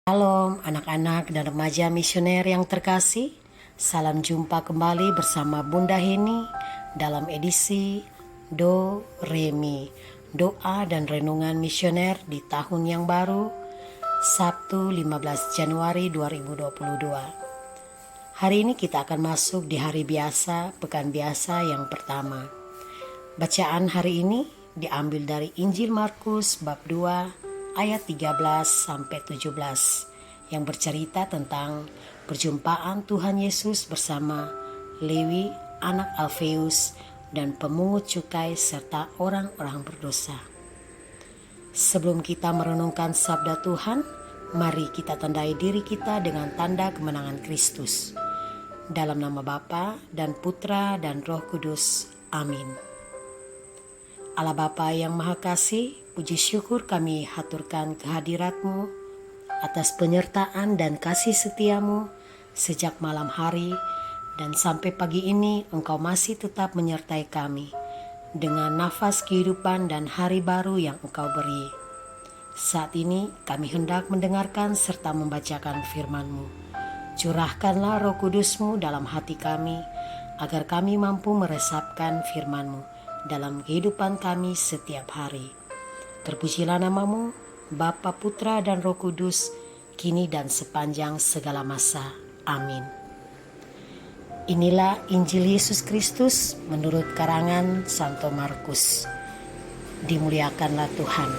Shalom anak-anak dan remaja misioner yang terkasih. Salam jumpa kembali bersama Bunda Heni dalam edisi Do Re Mi, doa dan renungan misioner di tahun yang baru, Sabtu 15 Januari 2022. Hari ini kita akan masuk di hari biasa, pekan biasa yang pertama. Bacaan hari ini diambil dari Injil Markus bab 2 ayat 13 sampai 17 yang bercerita tentang perjumpaan Tuhan Yesus bersama Lewi, anak Alfeus, dan pemungut cukai serta orang-orang berdosa. Sebelum kita merenungkan sabda Tuhan, mari kita tandai diri kita dengan tanda kemenangan Kristus. Dalam nama Bapa dan Putra dan Roh Kudus. Amin. Allah Bapa yang Maha Kasih, puji syukur kami haturkan kehadirat-Mu atas penyertaan dan kasih setia-Mu sejak malam hari dan sampai pagi ini Engkau masih tetap menyertai kami dengan nafas kehidupan dan hari baru yang Engkau beri. Saat ini kami hendak mendengarkan serta membacakan firman-Mu. Curahkanlah Roh Kudus-Mu dalam hati kami agar kami mampu meresapkan firman-Mu dalam kehidupan kami setiap hari. Terpujilah nama-Mu, Bapa, Putra, dan Roh Kudus, kini dan sepanjang segala masa. Amin. Inilah Injil Yesus Kristus menurut karangan Santo Markus. Dimuliakanlah Tuhan.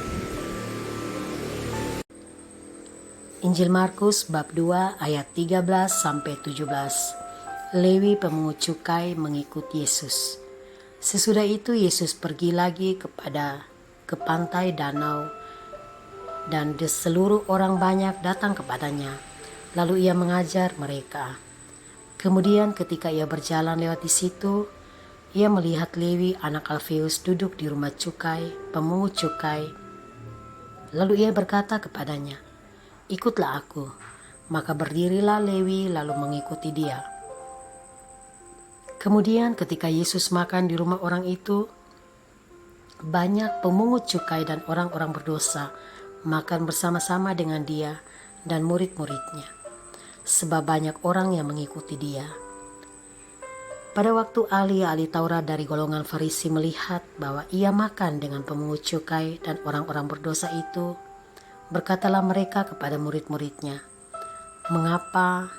Injil Markus bab 2 ayat 13 sampai 17. Lewi pemungut cukai mengikut Yesus. Sesudah itu Yesus pergi lagi ke pantai danau dan seluruh orang banyak datang kepadanya. Lalu ia mengajar mereka. Kemudian ketika ia berjalan lewat di situ, ia melihat Lewi anak Alfeus duduk di rumah cukai, pemungut cukai. Lalu ia berkata kepadanya, "Ikutlah aku." Maka berdirilah Lewi lalu mengikuti dia. Kemudian ketika Yesus makan di rumah orang itu, banyak pemungut cukai dan orang-orang berdosa makan bersama-sama dengan dia dan murid-muridnya, sebab banyak orang yang mengikuti dia. Pada waktu ahli-ahli Taurat dari golongan Farisi melihat bahwa ia makan dengan pemungut cukai dan orang-orang berdosa itu, berkatalah mereka kepada murid-muridnya, "Mengapa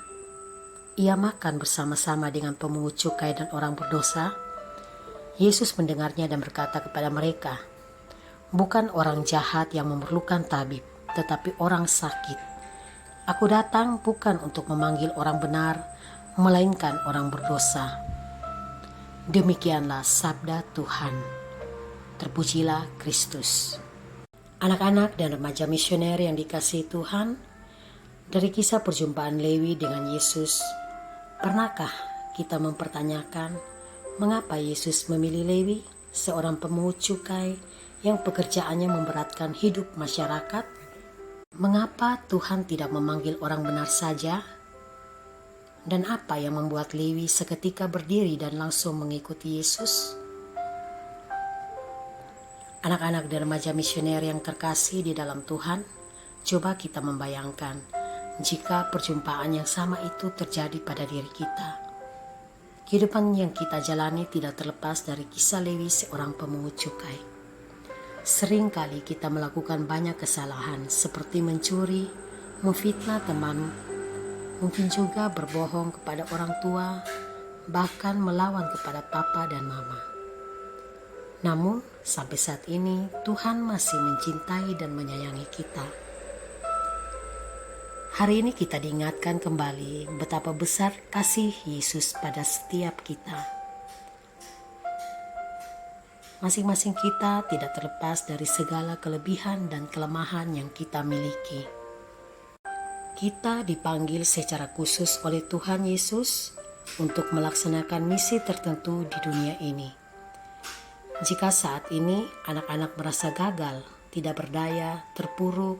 ia makan bersama-sama dengan pemungut cukai dan orang berdosa?" Yesus mendengarnya dan berkata kepada mereka, "Bukan orang jahat yang memerlukan tabib, tetapi orang sakit. Aku datang bukan untuk memanggil orang benar, melainkan orang berdosa." Demikianlah sabda Tuhan. Terpujilah Kristus. Anak-anak dan remaja misioner yang dikasihi Tuhan, dari kisah perjumpaan Lewi dengan Yesus, pernahkah kita mempertanyakan mengapa Yesus memilih Lewi, seorang pemungut cukai yang pekerjaannya memberatkan hidup masyarakat? Mengapa Tuhan tidak memanggil orang benar saja? Dan apa yang membuat Lewi seketika berdiri dan langsung mengikuti Yesus? Anak-anak dan remaja misioner yang terkasih di dalam Tuhan, coba kita membayangkan jika perjumpaan yang sama itu terjadi pada diri kita. Kehidupan yang kita jalani tidak terlepas dari kisah Lewi, seorang pemungut cukai. Sering kali kita melakukan banyak kesalahan seperti mencuri, memfitnah teman, mungkin juga berbohong kepada orang tua, bahkan melawan kepada papa dan mama. Namun sampai saat ini Tuhan masih mencintai dan menyayangi kita. Hari ini kita diingatkan kembali betapa besar kasih Yesus pada setiap kita. Masing-masing kita tidak terlepas dari segala kelebihan dan kelemahan yang kita miliki. Kita dipanggil secara khusus oleh Tuhan Yesus untuk melaksanakan misi tertentu di dunia ini. Jika saat ini anak-anak merasa gagal, tidak berdaya, terpuruk,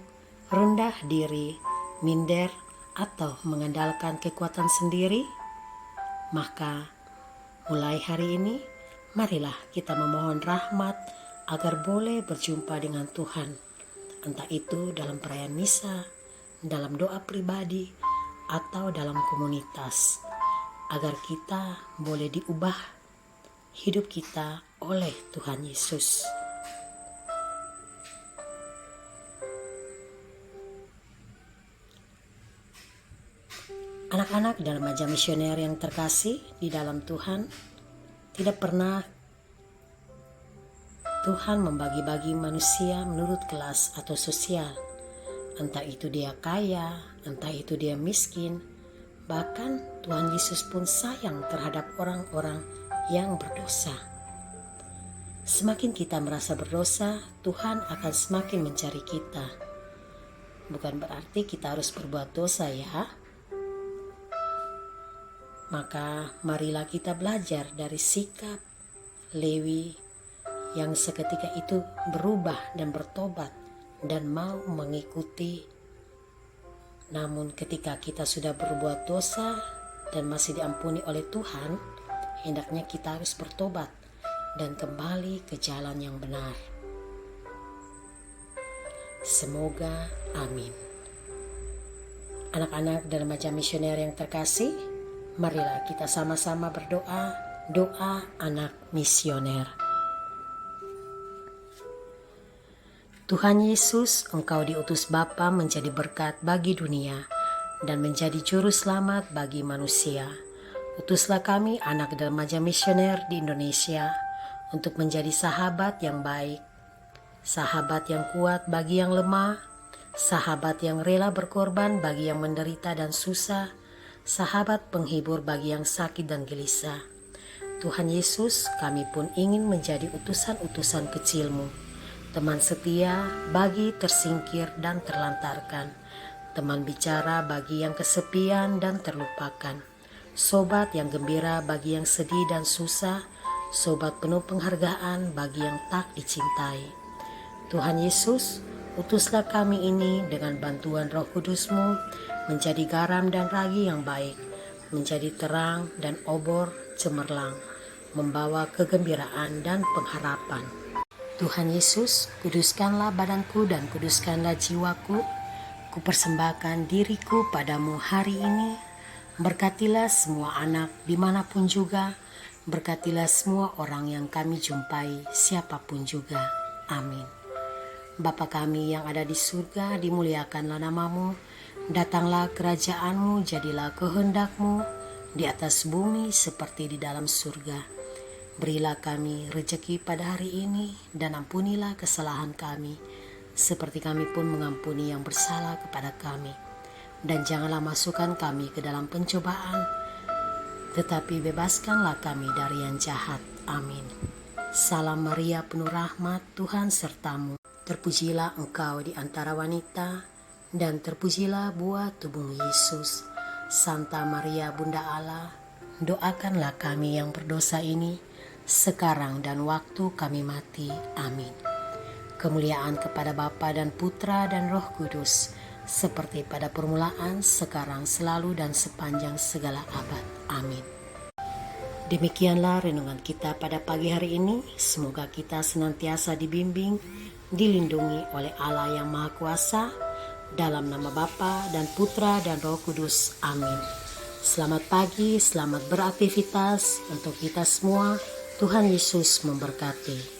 rendah diri, minder, atau mengandalkan kekuatan sendiri, maka mulai hari ini marilah kita memohon rahmat agar boleh berjumpa dengan Tuhan, entah itu dalam perayaan misa, dalam doa pribadi, atau dalam komunitas, agar kita boleh diubah hidup kita oleh Tuhan Yesus. Anak-anak dan remaja misioner yang terkasih di dalam Tuhan, tidak pernah Tuhan membagi-bagi manusia menurut kelas atau sosial. Entah itu dia kaya, entah itu dia miskin. Bahkan Tuhan Yesus pun sayang terhadap orang-orang yang berdosa. Semakin kita merasa berdosa, Tuhan akan semakin mencari kita. Bukan berarti kita harus berbuat dosa ya. Maka marilah kita belajar dari sikap Lewi yang seketika itu berubah dan bertobat dan mau mengikuti. Namun ketika kita sudah berbuat dosa dan masih diampuni oleh Tuhan, hendaknya kita harus bertobat dan kembali ke jalan yang benar. Semoga amin. Anak-anak dan remaja misioner yang terkasih, marilah kita sama-sama berdoa, doa anak misioner. Tuhan Yesus, Engkau diutus Bapa menjadi berkat bagi dunia dan menjadi juru selamat bagi manusia. Utuslah kami anak dan remaja misioner di Indonesia untuk menjadi sahabat yang baik, sahabat yang kuat bagi yang lemah, sahabat yang rela berkorban bagi yang menderita dan susah, sahabat penghibur bagi yang sakit dan gelisah. Tuhan Yesus, kami pun ingin menjadi utusan-utusan kecil-Mu, teman setia bagi tersingkir dan terlantarkan, teman bicara bagi yang kesepian dan terlupakan, sobat yang gembira bagi yang sedih dan susah, sobat penuh penghargaan bagi yang tak dicintai. Tuhan Yesus, utuslah kami ini dengan bantuan Roh Kudus-Mu menjadi garam dan ragi yang baik, menjadi terang dan obor cemerlang, membawa kegembiraan dan pengharapan. Tuhan Yesus, kuduskanlah badanku dan kuduskanlah jiwaku. Kupersembahkan diriku padamu hari ini. Berkatilah semua anak dimanapun juga. Berkatilah semua orang yang kami jumpai, siapapun juga. Amin. Bapa kami yang ada di surga, dimuliakanlah namamu. Datanglah kerajaan-Mu, jadilah kehendak-Mu di atas bumi seperti di dalam surga. Berilah kami rejeki pada hari ini dan ampunilah kesalahan kami, seperti kami pun mengampuni yang bersalah kepada kami. Dan janganlah masukkan kami ke dalam pencobaan, tetapi bebaskanlah kami dari yang jahat. Amin. Salam Maria, penuh rahmat, Tuhan sertamu. Terpujilah engkau di antara wanita, dan terpujilah buah tubuhmu Yesus. Santa Maria Bunda Allah, doakanlah kami yang berdosa ini, sekarang dan waktu kami mati. Amin. Kemuliaan kepada Bapa dan Putra dan Roh Kudus, seperti pada permulaan, sekarang, selalu, dan sepanjang segala abad. Amin. Demikianlah renungan kita pada pagi hari ini. Semoga kita senantiasa dibimbing, dilindungi oleh Allah yang Maha Kuasa, dalam nama Bapa dan Putra dan Roh Kudus. Amin. Selamat pagi, selamat beraktivitas untuk kita semua. Tuhan Yesus memberkati.